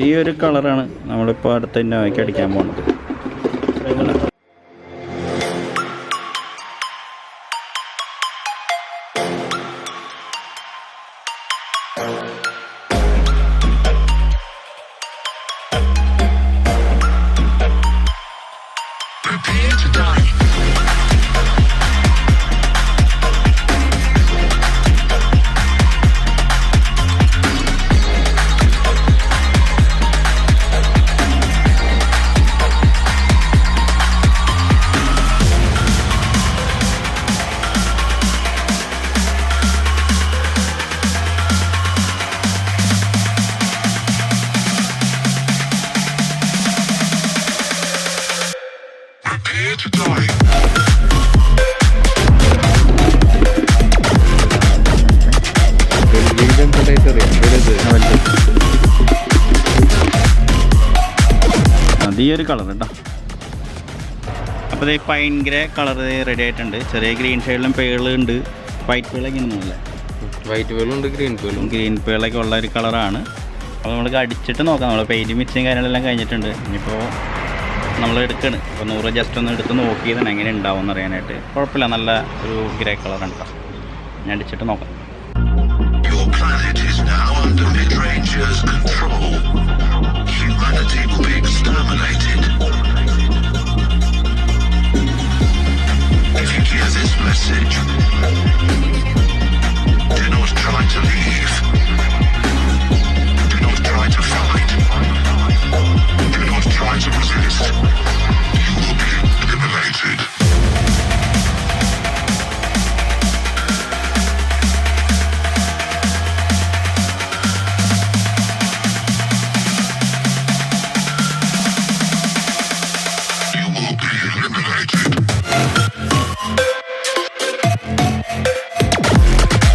ഈ ഒരു കളറാണ് നമ്മളിപ്പോൾ അടുത്ത ഇന്നോവയ്ക്ക് അടിക്കാൻ പോകുന്നത്. ഈ ഒരു കളർ കേട്ടോ. അപ്പോൾ ഇത് പൈൻ ഗ്രേ കളർ റെഡി ആയിട്ടുണ്ട്. ചെറിയ ഗ്രീൻ ഷെയ്ഡിലും പേളുണ്ട്. വൈറ്റ് പേളൊക്കെ ഇന്നുമില്ല, വൈറ്റ് പേളുണ്ട്, ഗ്രീൻ പേളൊക്കെ ഉള്ള ഒരു കളറാണ്. അപ്പോൾ നമ്മൾക്ക് അടിച്ചിട്ട് നോക്കാം. നമ്മൾ പെയിൻറ്റ് മിക്സിങ് കാര്യങ്ങളെല്ലാം കഴിഞ്ഞിട്ടുണ്ട്. ഇനിയിപ്പോൾ നമ്മൾ എടുക്കണം. അപ്പോൾ 100 ജസ്റ്റ് ഒന്ന് എടുത്ത് നോക്കിയതാണ് എങ്ങനെ ഉണ്ടാവും എന്ന് അറിയാനായിട്ട്. കുഴപ്പമില്ല, നല്ല ഒരു ഗ്രേ കളറാണ് കേട്ടോ. ഞാൻ അടിച്ചിട്ട് നോക്കാം. planet is now under mid-rangers' control. Humanity will be exterminated. If you hear this message,